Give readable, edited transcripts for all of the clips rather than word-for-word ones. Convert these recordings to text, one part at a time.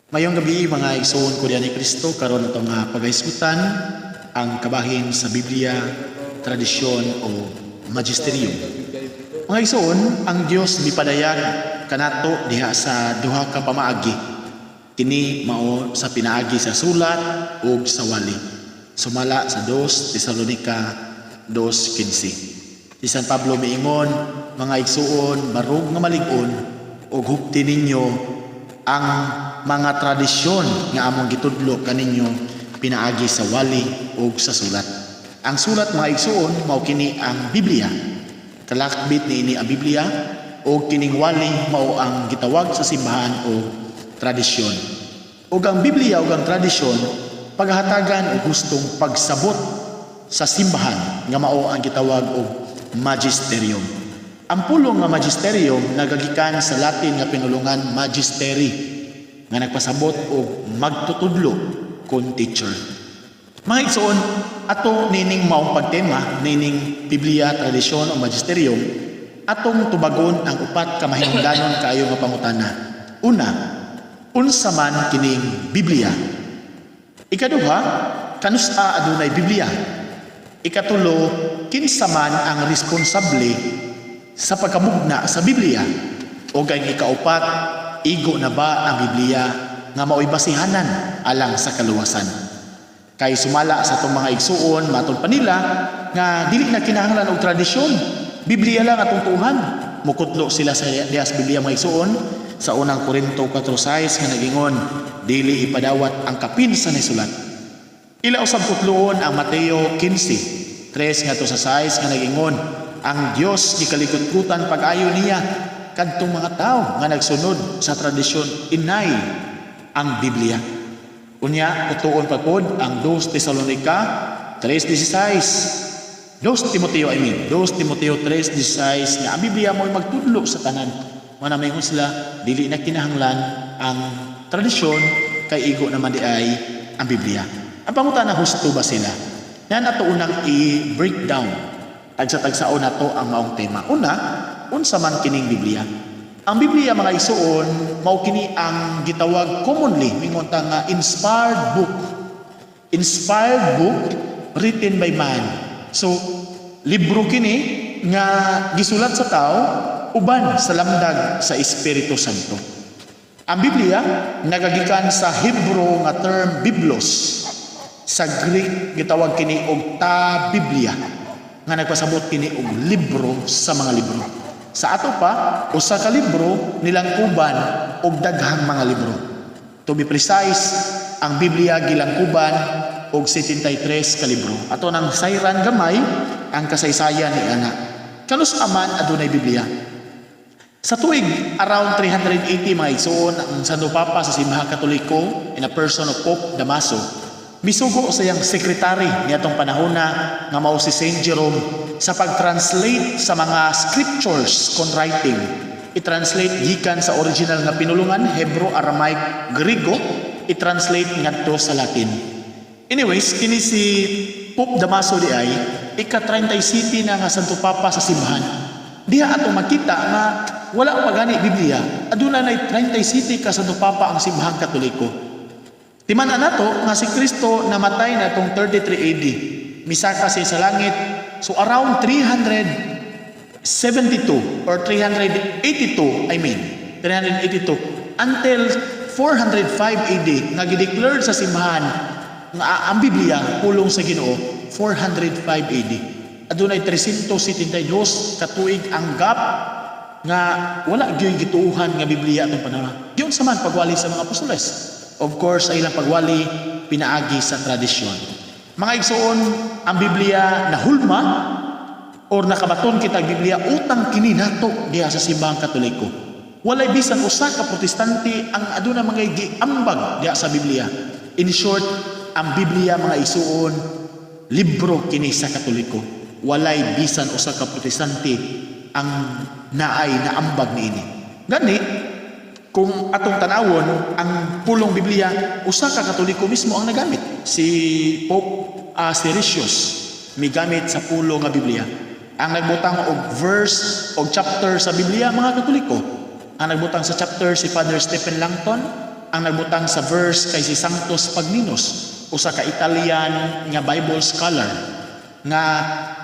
Mayong gabi mga igsoon ko diyan ni Kristo karon atong pagahisgutan ang kabahin sa Biblia, tradisyon o magisterium. Mga igsoon, ang Dios mipadayag kanato diha sa duha ka pamaagi. Kini mao sa pinaagi sa sulat ug sa wali. Sumala sa 2 Tesalonica 2:15. Si San Pablo miingon, mga igsoon, barog nga malig-on ug hupti ninyo ang mga tradisyon nga among gitudlo kaninyo pinaagi sa wali ug sa sulat. Ang sulat mga igsoon mao kini ang Biblia. Kalakbit niini ang Biblia ug kining wali mao ang gitawag sa simbahan o tradisyon. Ug ang Biblia ug ang tradisyon paghatagan og gustong pagsabot sa simbahan nga mao ang gitawag og magisterium. Ang pulong nga magisterium nagagikan sa Latin nga pinulungan magisteri nga nagpasabot og magtutudlo kun teacher. Mga igsoon, ato nining maong pagtema nining Biblia, tradisyon o magisterium, atong tubagon ang upat ka mahinungdanon kaayo nga pangutana. Una, unsa man kining Biblia? Ikaduha, kanusa adunay Biblia? Ikatulo, kinsa man ang responsable sa pagkamugna sa Biblia? O ang ikaupat, igo na ba ang Biblia nga mao'y basihanan alang sa kaluwasan? Kay sumala sa itong mga igsuon, matod pa nila nga dili na kinahanglan og tradisyon. Biblia lang atong tuhan. Mukutlo sila sa dias Biblia mga igsuon sa unang Korinto 4:6 nga nagingon, dili ipadawat ang kapinsa ni sulat. Ila usab kutloon ang Mateo 15:3 ngadto sa 6 nga nagingon, ang Dios gikalikot-kutan pag-ayo niya kadtong mga tao nga nagsunod sa tradisyon inay ang Biblia. Unya utuon pa pod ang 2 Tesalonica 3:16. 2 Timoteo 3:16 nga ang Biblia mo'y magtudlo sa tanan. Manamingon sila dili na kinahanglan ang tradisyon kay igo naman di ay ang Biblia. Ang pangutana, husto ba sila? Yan ato unang i-breakdown. Tagsa-tagsaon nato ang maong tema. Una, unsa man kining Biblia? Ang Biblia mga igsoon mao kini ang gitawag commonly mingon ta nga inspired book. Inspired book written by man. So libro kini nga gisulat sa tao uban sa lamdag sa Espiritu Santo. Ang Biblia nagagikan sa Hebro nga term biblos. Sa Greek gitawag kini og ta Biblia nga nagpasabot kini og libro sa mga libro. Sa ato pa, usa ka libro nilangkuban og daghang mga libro. To be precise, ang Biblia gilangkuban og 73 ka libro. Ato nang sayran gamay ang kasaysayan ni ana. Kanus aman adunay Biblia. Sa tuig around 380 mga igsoon ang Santo Papa sa Simbahan Katoliko in a person of Pope Damaso misugo sa iyang sekretary niadtong panahona nga mao si Saint Jerome sa pag-translate sa mga scriptures kon writing. I-translate gikan sa original nga pinulungan Hebro, Aramaic, Griego, i-translate ngadto sa Latin. Anyways, kini si Pope Damaso di ay ika-37 na nga Santo Papa sa simbahan. Diha atong makita nga wala pa gani Biblia. Aduna nay 37 ka Santo Papa ang Simbahan Katoliko. Timan nato nga si Kristo namatay na itong 33 AD. Misaka siya sa langit. So around 372 or 382, 382 until 405 AD nga gideclared sa simbahan nga ang Biblia pulong sa Ginoo 405 AD. Adunay 372 katuig ang gap nga wala gyud gituuhan nga Biblia atong panahon. Diyon sa man pagwali sa mga apostoles. Of course, ay ilang pagwali pinaagi sa tradisyon. Mga igsoon, ang Biblia nahulma or nakabaton kita Biblia utang kini nato diha sa Simbahan Katoliko. Walay bisan usa ka protestante ang aduna mga giambag diha sa Biblia. In short, ang Biblia mga igsoon libro kini sa Katoliko. Walay bisan usa ka protestante ang naay naambag niini. Gani kung atong tanawon ang pulong Biblia, usa ka Katoliko mismo ang nagamit. Si Pope Siricius migamit sa pulong nga Biblia. Ang nagbutang og verse og chapter sa Biblia mga Katoliko. Ang nagbutang sa chapter si Father Stephen Langton, ang nagbutang sa verse kay si Santos Pagninos, usa ka Italian nga Bible scholar nga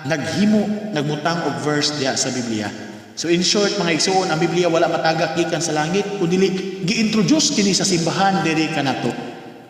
nagbutang og verse diya sa Biblia. So in short, mga igsoon, ang Biblia wala matagak gikan sa langit, kundi gi-introduce kini sa simbahan diri kanato.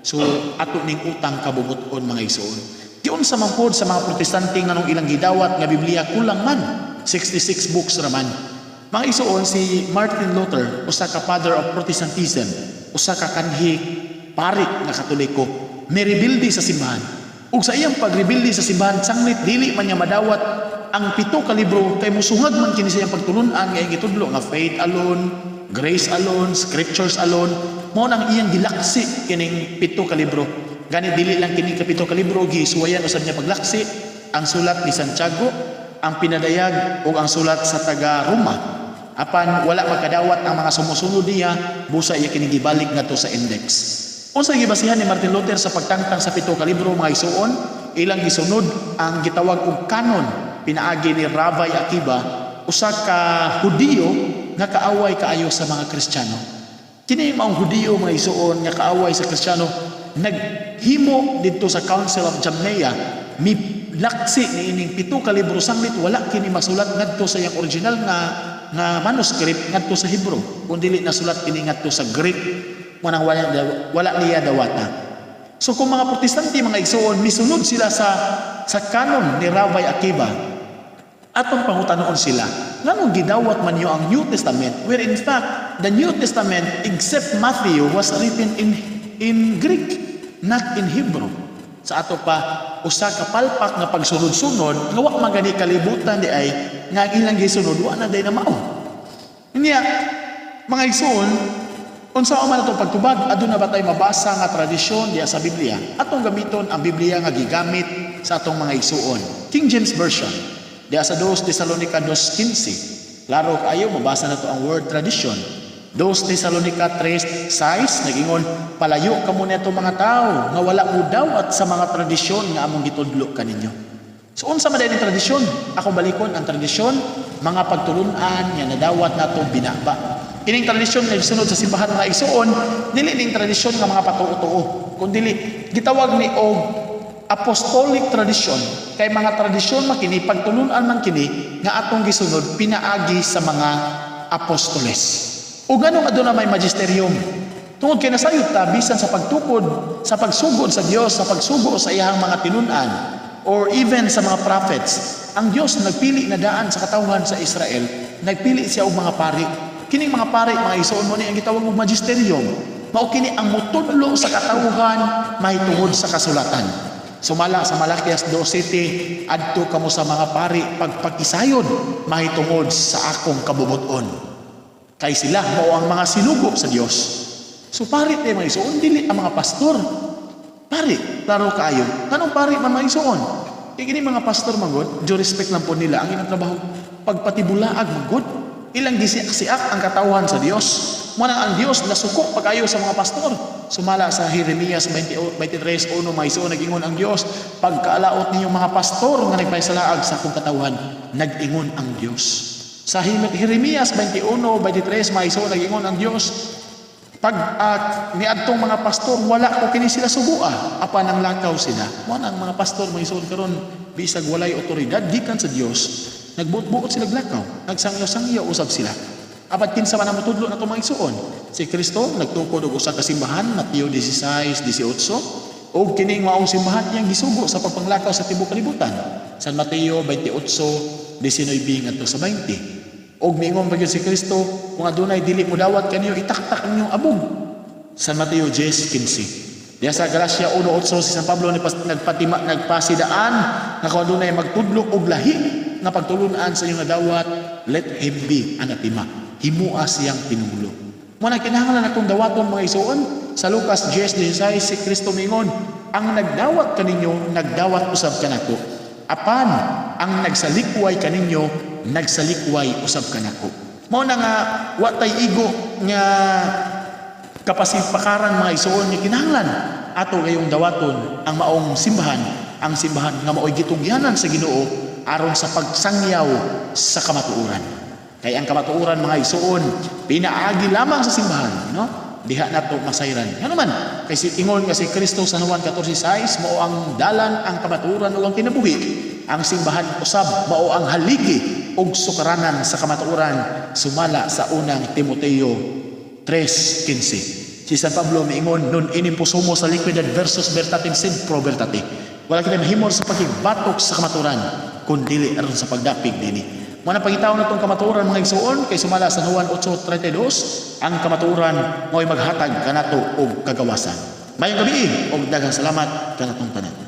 So ato ning utang kabubuton, mga igsoon. Diyon sa mangpod sa mga protestante nga nung ilang gidawat nga Biblia kulang man 66 books raman. Mga igsoon, si Martin Luther, usa ka father of Protestantism, usa ka kanhi pari nga Katoliko, nirebildi sa simbahan. Ug sa iyang pagrebildi sa simbahan, sanglit dili man niya madawat ang 7 ka libro kay musungag man kini sa iyang pagtulun-an nga gitudlo nga faith alone, grace alone, scriptures alone. Mao nang iyang gilaksi kining 7 ka libro. Gani dili lang kini ka 7 ka libro gisuwayan usab niya paglaksi ang sulat ni Santiago, ang pinadayag ug ang sulat sa taga Roma. Apan wala magkadawat ang mga sumusunod niya, busa iya kini gibalik ngadto sa index. Unsa gibasihan ni Martin Luther sa pagtangtang sa 7 ka libro, mga igsoon? Ilang gisunod ang gitawag og kanon, pinaagi ni Rabbi Akiba, usa ka Hudiyo nga kaaway kaayo sa mga Kristiyano. Kini maong Hudiyo, mga igsoon, nga kaaway sa Kristiyano, naghimo didto sa Council of Jamnia, laksi ni ining 7 ka libro, sanglit wala kini masulat ngadto sa iyang original nga manuscript ngadto sa Hebrew, kundi nasulat kini ngadto sa Greek, manang wala niya dawata. So kung mga protestante, mga igsoon, misunod sila sa kanon ni Rabbi Akiba, atong pangutanon sila nganong gidawat man niyo ang New Testament, where in fact the New Testament except Matthew was written in Greek, not in Hebrew. Sa ato pa usa ka palpak nga pagsunod-sunod nga wa magani kalibutan di ay nga ilang gisunod wa na day na mao. Niya mga igsoon, unsa man atong pagtubag, aduna ba tay mabasa nga tradisyon diya sa Biblia? Atong gamiton ang Biblia nga gigamit sa atong mga igsoon. King James Version diya sa 2 Tesalonica 2:15. Klaro kaayo mabasa nato ang word tradition. 2 Tesalonica 3:6 nagingon, palayo kamo neto mga tao nga wala mo dawat sa mga tradisyon nga among gitudlo kaninyo. So unsa man din tradisyon? Ako balikon ang tradisyon, mga pagtulunan nga nadawat nato binaba. Kining tradisyon nga gisunod sa simbahan, mga igsoon, dili ning tradisyon nga mga patuo-tuo, kundi gitawag ni og apostolic tradition. Kay mga tradisyon makini pagtulunan man kini nga atong gisunod pinaagi sa mga apostoles. O ganong aduna may magisterium. Tungod kay nasayod ta bisan sa pagtukod, sa pagsugod sa Dios, sa pagsugo sa iyang mga tinunan, or even sa mga prophets. Ang Dios nagpili na daan sa katawhan sa Israel, nagpili siya og mga pari. Kining mga pari, mga igsoon mo ni ang gitawag og magisterium. Mao kini ang mutudlo sa katawhan mahitungod sa kasulatan. Sumala sa Malakias 2:7, adto kamo sa mga pari pagpakisayod mahitungod sa akong kabubuton. Kay sila mao ang mga sinugo sa Dios. So pari tayo mga igsoon, dili ang mga pastor. Pari, klaro kaayo. Kanong pari man mga igsoon? Kini mga pastor magod, due respect lang po nila ang ilang trabaho. Pagpatibulaag magod, ilang gisiak-siak ang katawhan sa Dios. Muna ang Dios nasuko pagayo sa mga pastor. Sumala sa Jeremias 23:1, mga igsoon, nag-ingon ang Dios, pagkaalaot ninyong mga pastor nga nagpaisalaag sa akong katawhan, nag-ingon ang Dios. Sa Jeremias 21:23, mga igsoon, nag-ingon ang Dios, pag niadtong mga pastor, wala ko kini sila subua, apan ang lakaw sila. Muna ang mga pastor, mga igsoon, karon bisag walay otoridad gikan sa Dios, nagbuot-buot sila lakaw, nagsangyo-sangyo usab sila. Apat kinsa man ang mutudlo nato mga igsoon, si Kristo nagtukod og usa ka simbahan, Mateo 16:18, og kining maong simbahan niyang gisugo sa pagpanglakaw sa tibuok kalibutan. San Mateo 28:19 ngadto sa 20. Og miingon pa gyud si Kristo, kung adunay dili mo dawat kaniyo, itaktak ninyong abog. San Mateo 10:15. Diya sa Galacia 1:8, si San Pablo nagpasidaan nga kung adunay magtudlo og lahi nga pagtulunan sa inyong dawat, let him be anathema. Himua siyang tinulo. Muna kinahanglan akong dawaton mga igsoon. Sa Lucas 10:16, si Kristo mingon, ang nagdawat kaninyo, nagdawat usab kanako. Apan ang nagsalikway kaninyo, nagsalikway usab kanako. Mao na nga wa tay igo nga kapasipakaran mga igsoon nga kinahanglan ato gayong dawaton ang maong simbahan, ang simbahan nga maoy gitungyanan sa Ginoo aron sa pagsangyaw sa kamatuoran. Kay ang kamatuoran mga igsoon pinaagi lamang sa simbahan, no? diha nato masayran. Ano man, kasi ingon nga si Kristo sa Juan 14:6, mao ang dalan, ang kamatuoran ug ang kinabuhi. Ang simbahan usab mao ang haligi ug sukaranan sa kamatuoran, sumala sa unang Timoteo 3:15. Si San Pablo miingon, nun inimpusumo sa liquidad versus veritatem sed pro vertate. Wala kita mahimor sa pagkibatok sa kamatuoran, kundi aron sa pagdapig dinhi. Muna pagitaw na itong kamatuoran mga igsuon, kay sumala sa Juan 8:32, ang kamatuoran mo'y maghatag kanato og kagawasan. Mayong gabi og daghang salamat kanatong tanan.